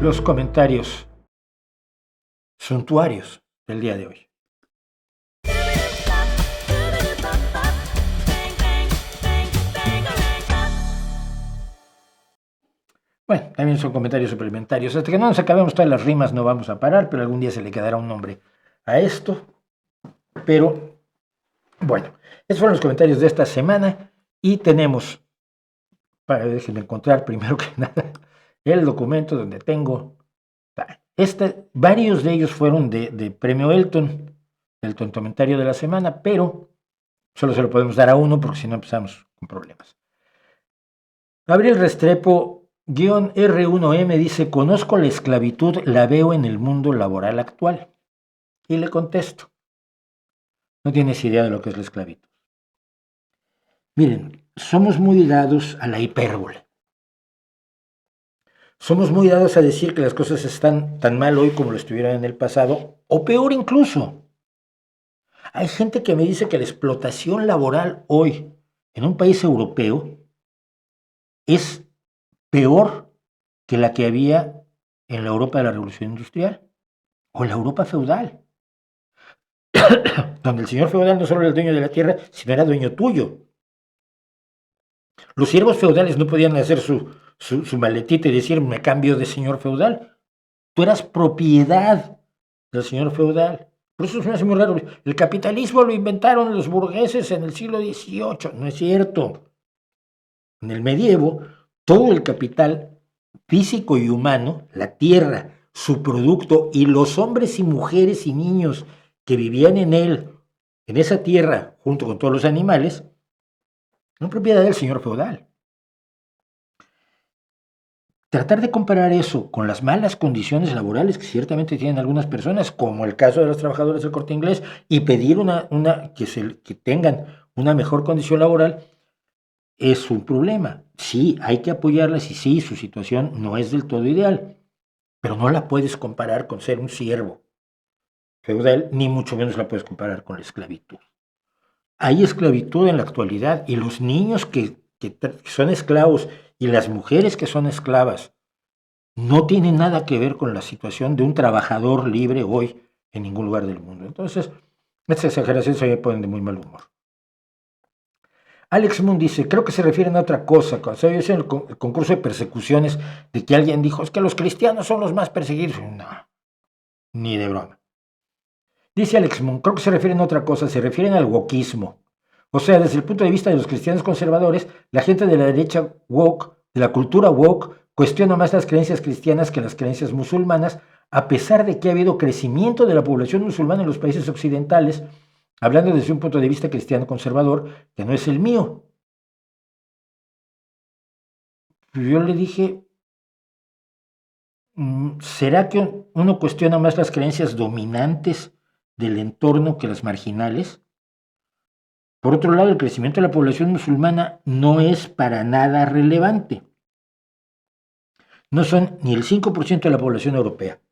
los comentarios suntuarios del día de hoy. Bueno, también son comentarios suplementarios. Hasta que no nos acabemos todas las rimas no vamos a parar, pero algún día se le quedará un nombre a esto. Pero, bueno, esos fueron los comentarios de esta semana y tenemos, déjenme encontrar primero que nada, el documento donde tengo, varios de ellos fueron de premio Elton, el comentario de la semana, pero solo se lo podemos dar a uno porque si no empezamos con problemas. Gabriel Restrepo R1M dice: conozco la esclavitud, la veo en el mundo laboral actual. Y le contesto: no tienes idea de lo que es la esclavitud. Miren, somos muy dados a la hipérbole. Somos muy dados a decir que las cosas están tan mal hoy como lo estuvieron en el pasado, o peor incluso. Hay gente que me dice que la explotación laboral hoy en un país europeo es peor que la que había en la Europa de la Revolución Industrial o la Europa feudal, donde el señor feudal no solo era el dueño de la tierra, sino era dueño tuyo. Los siervos feudales no podían hacer su maletita y decir: me cambio de señor feudal. Tú eras propiedad del señor feudal. Por eso se me hace muy raro. El capitalismo lo inventaron los burgueses en el siglo XVIII. No es cierto. En el medievo, todo el capital físico y humano, la tierra, su producto y los hombres y mujeres y niños que vivían en él, en esa tierra, junto con todos los animales, eran propiedad del señor feudal. Tratar de comparar eso con las malas condiciones laborales que ciertamente tienen algunas personas, como el caso de los trabajadores del Corte Inglés, y pedir que tengan una mejor condición laboral, es un problema. Sí, hay que apoyarlas y sí, su situación no es del todo ideal, pero no la puedes comparar con ser un siervo feudal, ni mucho menos la puedes comparar con la esclavitud. Hay esclavitud en la actualidad y los niños que son esclavos y las mujeres que son esclavas no tienen nada que ver con la situación de un trabajador libre hoy en ningún lugar del mundo. Entonces, estas exageraciones me ponen de muy mal humor. Alex Moon dice: creo que se refieren a otra cosa. Cuando se hizo el concurso de persecuciones, de que alguien dijo: es que los cristianos son los más perseguidos. No, ni de broma. Dice Alex Moon: creo que se refieren a otra cosa, se refieren al wokismo. O sea, desde el punto de vista de los cristianos conservadores, la gente de la derecha woke, de la cultura woke, cuestiona más las creencias cristianas que las creencias musulmanas, a pesar de que ha habido crecimiento de la población musulmana en los países occidentales, hablando desde un punto de vista cristiano conservador, que no es el mío. Yo le dije: ¿será que uno cuestiona más las creencias dominantes del entorno que las marginales? Por otro lado, el crecimiento de la población musulmana no es para nada relevante. No son ni el 5% de la población europea,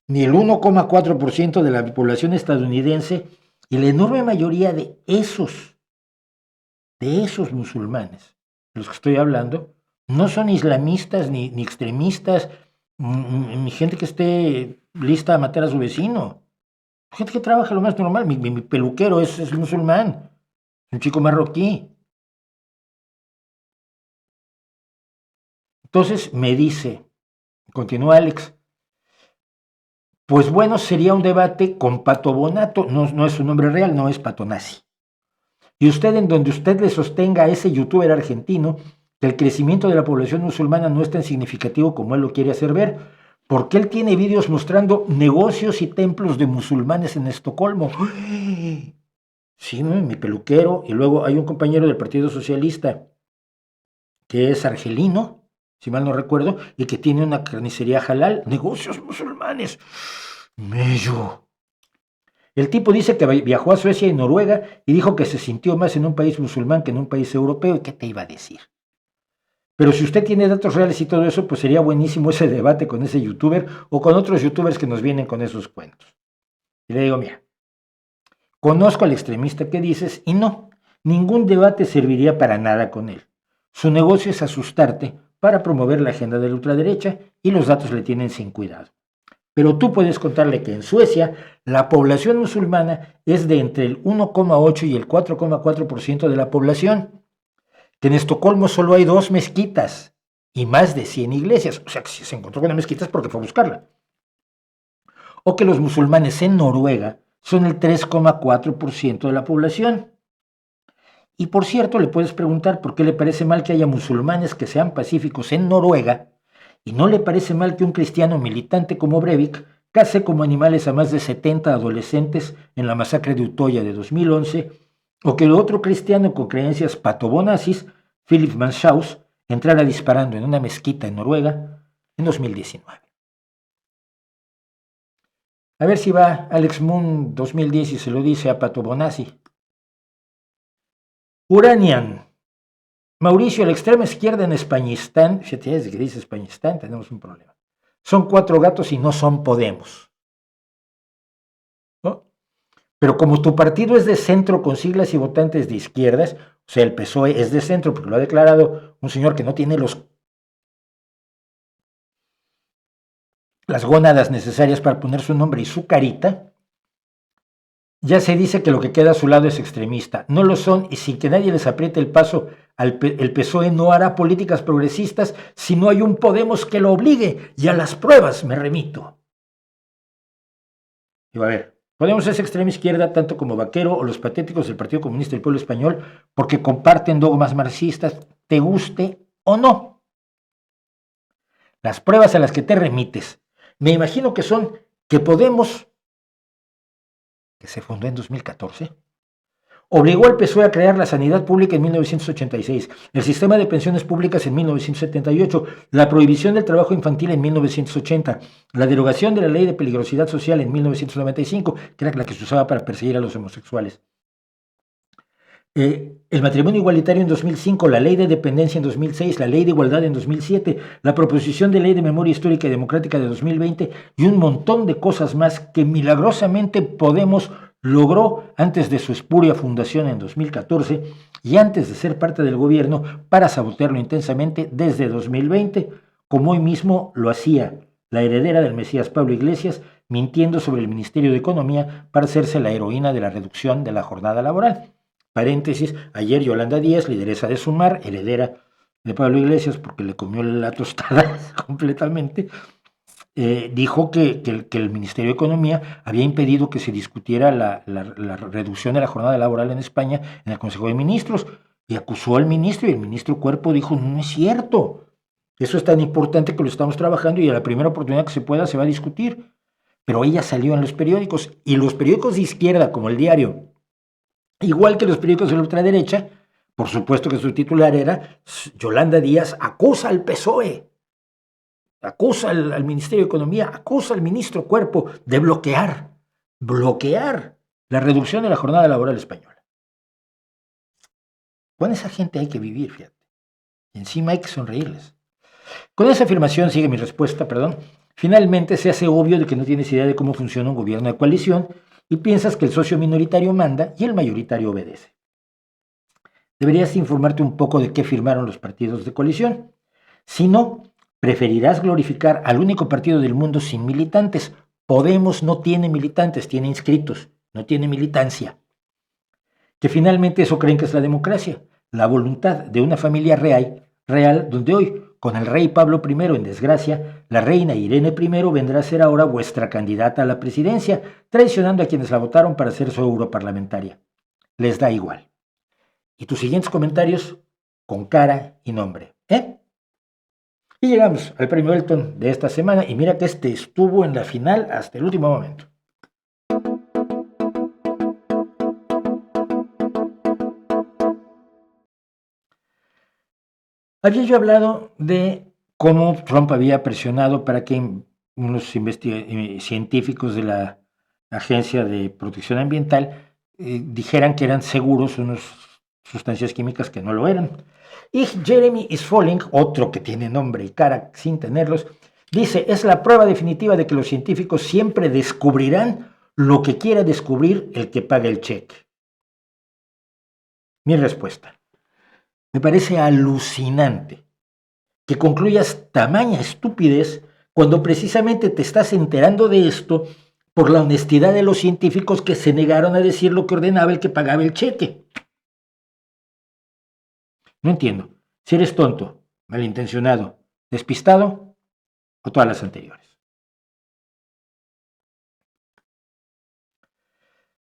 ni el 1,4% de la población estadounidense, y la enorme mayoría de esos musulmanes, de los que estoy hablando, no son islamistas ni extremistas, ni gente que esté lista a matar a su vecino. Gente que trabaja lo más normal. Mi peluquero es musulmán, un chico marroquí. Entonces me dice, continúa Alex: pues bueno, sería un debate con Pato Bonato, no es su nombre real, no es Patonazzi. Y usted, en donde usted le sostenga a ese youtuber argentino que el crecimiento de la población musulmana no es tan significativo como él lo quiere hacer ver, porque él tiene vídeos mostrando negocios y templos de musulmanes en Estocolmo. Sí, mi peluquero, y luego hay un compañero del Partido Socialista que es argelino, si mal no recuerdo, y que tiene una carnicería halal, negocios musulmanes. Mello. El tipo dice que viajó a Suecia y Noruega y dijo que se sintió más en un país musulmán que en un país europeo. ¿Y qué te iba a decir? Pero si usted tiene datos reales y todo eso, pues sería buenísimo ese debate con ese youtuber o con otros youtubers que nos vienen con esos cuentos. Y le digo: mira, conozco al extremista que dices y no, ningún debate serviría para nada con él. Su negocio es asustarte para promover la agenda de la ultraderecha y los datos le tienen sin cuidado. Pero tú puedes contarle que en Suecia la población musulmana es de entre el 1,8 y el 4,4% de la población, que en Estocolmo solo hay 2 mezquitas y más de 100 iglesias, o sea que si se encontró con una mezquita es porque fue a buscarla. O que los musulmanes en Noruega son el 3,4% de la población. Y por cierto, le puedes preguntar por qué le parece mal que haya musulmanes que sean pacíficos en Noruega y no le parece mal que un cristiano militante como Breivik case como animales a más de 70 adolescentes en la masacre de Utoya de 2011, o que el otro cristiano con creencias patobonazis, Philip Manshaus, entrara disparando en una mezquita en Noruega en 2019. A ver si va Alex Moon 2010 y se lo dice a Patobonazzi. Uranian. Mauricio, la extrema izquierda en Españistán, fíjate, desde que dice Españistán tenemos un problema. Son 4 gatos y no son Podemos. ¿No? Pero como tu partido es de centro con siglas y votantes de izquierdas, o sea, el PSOE es de centro porque lo ha declarado un señor que no tiene las gónadas necesarias para poner su nombre y su carita, ya se dice que lo que queda a su lado es extremista. No lo son y sin que nadie les apriete el paso, el PSOE no hará políticas progresistas si no hay un Podemos que lo obligue, y a las pruebas me remito. Y a ver, Podemos es extrema izquierda tanto como Vaquero o los patéticos del Partido Comunista del Pueblo Español porque comparten dogmas marxistas, te guste o no. Las pruebas a las que te remites, me imagino que son que Podemos, que se fundó en 2014, obligó al PSOE a crear la sanidad pública en 1986, el sistema de pensiones públicas en 1978, la prohibición del trabajo infantil en 1980, la derogación de la ley de peligrosidad social en 1995, que era la que se usaba para perseguir a los homosexuales. El matrimonio igualitario en 2005, la ley de dependencia en 2006, la ley de igualdad en 2007, la proposición de ley de memoria histórica y democrática de 2020 y un montón de cosas más que milagrosamente Podemos logró antes de su espuria fundación en 2014 y antes de ser parte del gobierno para sabotearlo intensamente desde 2020, como hoy mismo lo hacía la heredera del Mesías Pablo Iglesias, mintiendo sobre el Ministerio de Economía para hacerse la heroína de la reducción de la jornada laboral. Paréntesis, ayer Yolanda Díaz, lideresa de Sumar, heredera de Pablo Iglesias, porque le comió la tostada completamente, dijo que el Ministerio de Economía había impedido que se discutiera la reducción de la jornada laboral en España en el Consejo de Ministros, y acusó al ministro, y el ministro Cuerpo dijo, no es cierto, eso es tan importante que lo estamos trabajando y a la primera oportunidad que se pueda se va a discutir. Pero ella salió en los periódicos, y los periódicos de izquierda, como El Diario, igual que los periódicos de la ultraderecha, por supuesto que su titular era Yolanda Díaz acusa al PSOE, acusa al Ministerio de Economía, acusa al ministro Cuerpo de bloquear la reducción de la jornada laboral española. Con esa gente hay que vivir, fíjate. Y encima hay que sonreírles. Con esa afirmación sigue mi respuesta, perdón. Finalmente se hace obvio de que no tienes idea de cómo funciona un gobierno de coalición y piensas que el socio minoritario manda y el mayoritario obedece. Deberías informarte un poco de qué firmaron los partidos de coalición. Si no, preferirás glorificar al único partido del mundo sin militantes. Podemos no tiene militantes, tiene inscritos, no tiene militancia. Que finalmente eso creen que es la democracia, la voluntad de una familia real donde hoy, con el rey Pablo I en desgracia, la reina Irene I vendrá a ser ahora vuestra candidata a la presidencia, traicionando a quienes la votaron para ser su europarlamentaria. Les da igual. Y tus siguientes comentarios con cara y nombre. Y llegamos al premio Elton de esta semana, y mira que este estuvo en la final hasta el último momento. Había yo hablado de cómo Trump había presionado para que unos científicos de la Agencia de Protección Ambiental dijeran que eran seguros unas sustancias químicas que no lo eran. Y Jeremy Sfolling, otro que tiene nombre y cara sin tenerlos, dice, es la prueba definitiva de que los científicos siempre descubrirán lo que quiera descubrir el que pague el cheque. Mi respuesta. Me parece alucinante que concluyas tamaña estupidez cuando precisamente te estás enterando de esto por la honestidad de los científicos que se negaron a decir lo que ordenaba el que pagaba el cheque. No entiendo. Si eres tonto, malintencionado, despistado o todas las anteriores.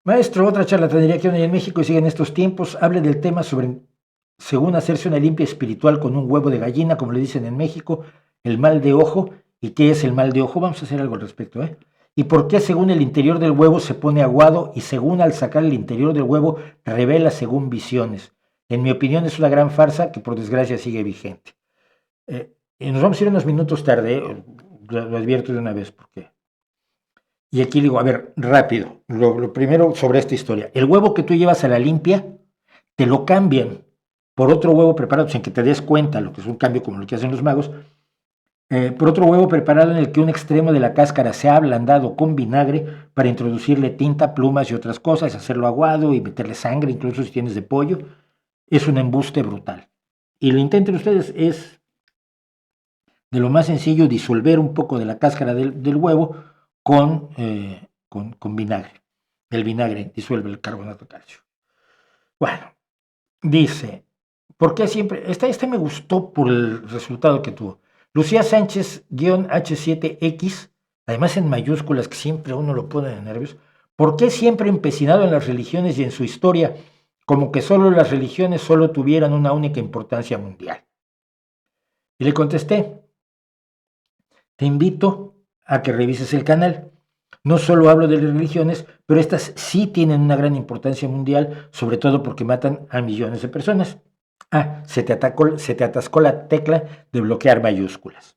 Maestro, otra charlatanería que hay en México y sigue en estos tiempos. Hable del tema sobre, según hacerse una limpia espiritual con un huevo de gallina, como le dicen en México, el mal de ojo. ¿Y qué es el mal de ojo? Vamos a hacer algo al respecto, ¿eh? ¿Y por qué según el interior del huevo se pone aguado y según al sacar el interior del huevo revela según visiones? En mi opinión es una gran farsa que por desgracia sigue vigente. Y nos vamos a ir unos minutos tarde, lo advierto de una vez, porque... Y aquí digo, a ver, rápido, lo primero sobre esta historia. El huevo que tú llevas a la limpia, te lo cambian por otro huevo preparado, sin que te des cuenta, lo que es un cambio como lo que hacen los magos, por otro huevo preparado en el que un extremo de la cáscara se ha ablandado con vinagre para introducirle tinta, plumas y otras cosas, hacerlo aguado y meterle sangre, incluso si tienes de pollo. Es un embuste brutal. Y lo intenten ustedes es de lo más sencillo disolver un poco de la cáscara del huevo con vinagre. El vinagre disuelve el carbonato de calcio. Bueno, dice, ¿por qué siempre? Este me gustó por el resultado que tuvo. Lucía Sánchez-H7X, además en mayúsculas que siempre uno lo pone de nervios. ¿Por qué siempre empecinado en las religiones y en su historia, como que solo las religiones solo tuvieran una única importancia mundial? Y le contesté, te invito a que revises el canal. No solo hablo de las religiones, pero estas sí tienen una gran importancia mundial, sobre todo porque matan a millones de personas. Ah, se te atascó la tecla de bloquear mayúsculas.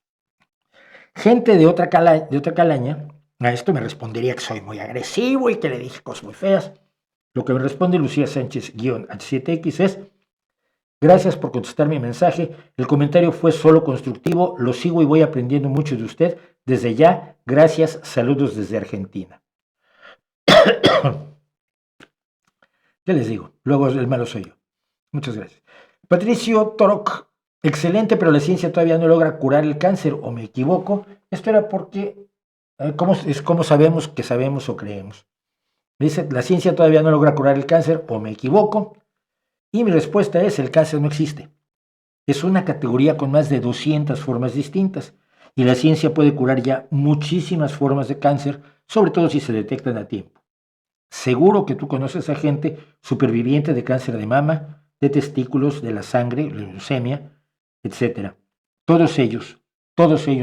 Gente de otra calaña, a esto me respondería que soy muy agresivo y que le dije cosas muy feas. Lo que me responde Lucía Sánchez-H7X es, gracias por contestar mi mensaje. El comentario fue solo constructivo. Lo sigo y voy aprendiendo mucho de usted. Desde ya, gracias. Saludos desde Argentina. ¿Qué les digo? Luego el malo soy yo. Muchas gracias. Patricio Toroc. Excelente, pero la ciencia todavía no logra curar el cáncer. ¿O me equivoco? Esto era porque... ¿Cómo sabemos que sabemos o creemos? Dice, la ciencia todavía no logra curar el cáncer. ¿O me equivoco? Y mi respuesta es, el cáncer no existe. Es una categoría con más de 200 formas distintas y la ciencia puede curar ya muchísimas formas de cáncer, sobre todo si se detectan a tiempo. Seguro que tú conoces a gente superviviente de cáncer de mama, de testículos, de la sangre, leucemia, etc. Todos ellos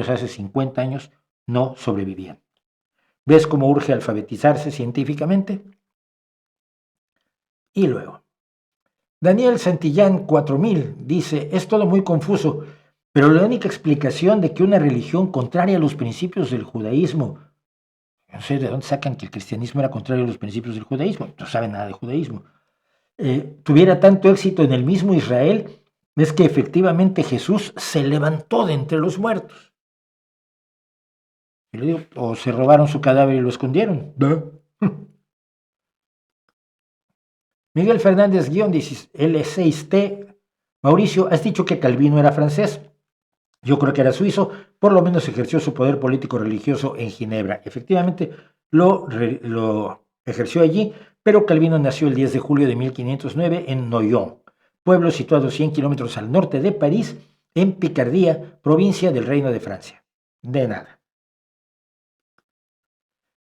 hace 50 años no sobrevivían. ¿Ves cómo urge alfabetizarse científicamente? Y luego, Daniel Santillán 4000 dice, es todo muy confuso, pero la única explicación de que una religión contraria a los principios del judaísmo, no sé de dónde sacan que el cristianismo era contrario a los principios del judaísmo, no saben nada de judaísmo, tuviera tanto éxito en el mismo Israel, es que efectivamente Jesús se levantó de entre los muertos. Y le digo, o se robaron su cadáver y lo escondieron. Miguel Fernández, L6T. Mauricio, has dicho que Calvino era francés. Yo creo que era suizo, por lo menos ejerció su poder político religioso en Ginebra. Efectivamente, lo ejerció allí, pero Calvino nació el 10 de julio de 1509 en Noyon, pueblo situado 100 kilómetros al norte de París, en Picardía, provincia del Reino de Francia. De nada.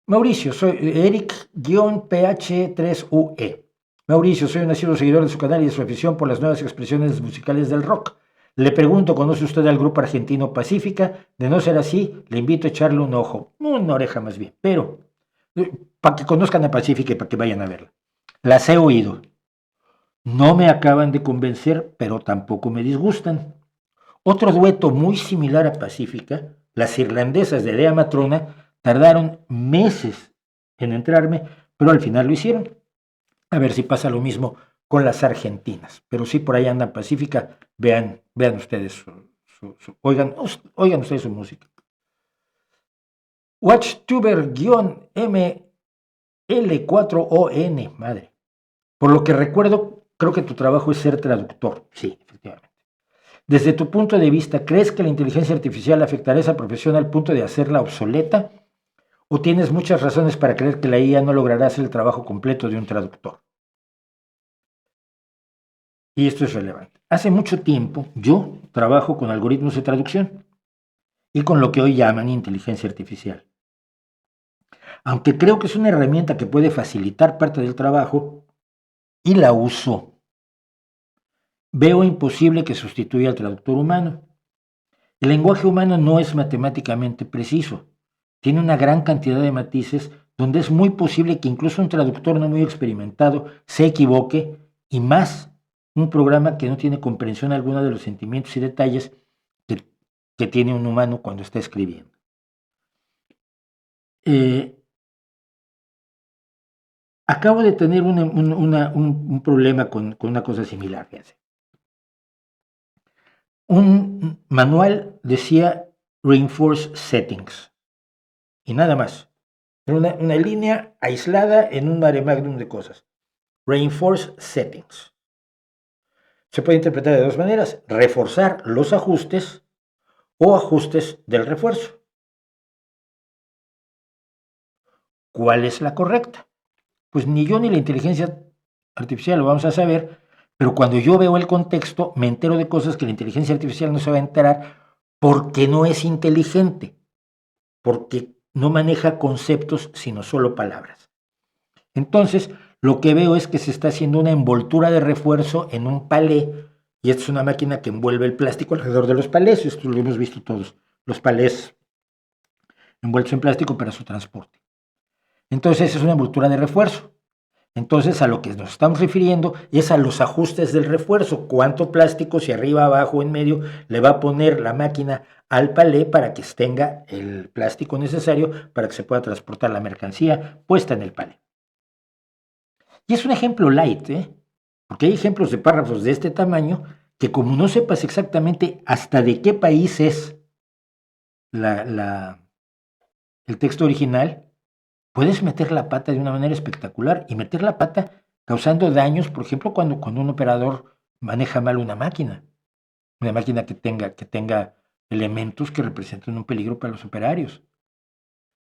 Mauricio, soy Eric-PH3UE. Mauricio, soy un asiduo seguidor de su canal y de su afición por las nuevas expresiones musicales del rock. Le pregunto, ¿conoce usted al grupo argentino Pacífica? De no ser así, le invito a echarle un ojo, una oreja más bien, pero para que conozcan a Pacífica y para que vayan a verla. Las he oído. No me acaban de convencer, pero tampoco me disgustan. Otro dueto muy similar a Pacífica, las irlandesas de Dea Matrona, tardaron meses en entrarme, pero al final lo hicieron. A ver si pasa lo mismo con las argentinas. Pero sí, por ahí anda Pacífica. Vean ustedes oigan ustedes su música. Watchtuber-ML4ON, madre. Por lo que recuerdo, creo que tu trabajo es ser traductor. Sí, efectivamente. Desde tu punto de vista, ¿crees que la inteligencia artificial afectará esa profesión al punto de hacerla obsoleta? ¿O tienes muchas razones para creer que la IA no logrará hacer el trabajo completo de un traductor? Y esto es relevante. Hace mucho tiempo yo trabajo con algoritmos de traducción y con lo que hoy llaman inteligencia artificial. Aunque creo que es una herramienta que puede facilitar parte del trabajo y la uso, veo imposible que sustituya al traductor humano. El lenguaje humano no es matemáticamente preciso. Tiene una gran cantidad de matices donde es muy posible que incluso un traductor no muy experimentado se equivoque y más un programa que no tiene comprensión alguna de los sentimientos y detalles que tiene un humano cuando está escribiendo. Acabo de tener un problema con una cosa similar, fíjense. Un manual decía Reinforce Settings y nada más. Era una línea aislada en un mare magnum de cosas. Reinforce Settings. Se puede interpretar de dos maneras: reforzar los ajustes o ajustes del refuerzo. ¿Cuál es la correcta? Pues ni yo ni la inteligencia artificial lo vamos a saber, pero cuando yo veo el contexto me entero de cosas que la inteligencia artificial no se va a enterar porque no es inteligente, porque no maneja conceptos sino solo palabras. Entonces, lo que veo es que se está haciendo una envoltura de refuerzo en un palé, y esta es una máquina que envuelve el plástico alrededor de los palés. Esto lo hemos visto todos, los palés envueltos en plástico para su transporte. Entonces, es una envoltura de refuerzo. Entonces, a lo que nos estamos refiriendo es a los ajustes del refuerzo. ¿Cuánto plástico, si arriba, abajo, en medio, le va a poner la máquina al palé para que tenga el plástico necesario para que se pueda transportar la mercancía puesta en el palé? Y es un ejemplo light, porque hay ejemplos de párrafos de este tamaño que, como no sepas exactamente hasta de qué país es el texto original, puedes meter la pata de una manera espectacular y meter la pata causando daños, por ejemplo, cuando un operador maneja mal una máquina que tenga elementos que representen un peligro para los operarios.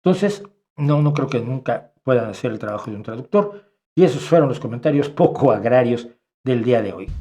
Entonces, no creo que nunca puedan hacer el trabajo de un traductor. Y esos fueron los comentarios poco agrarios del día de hoy.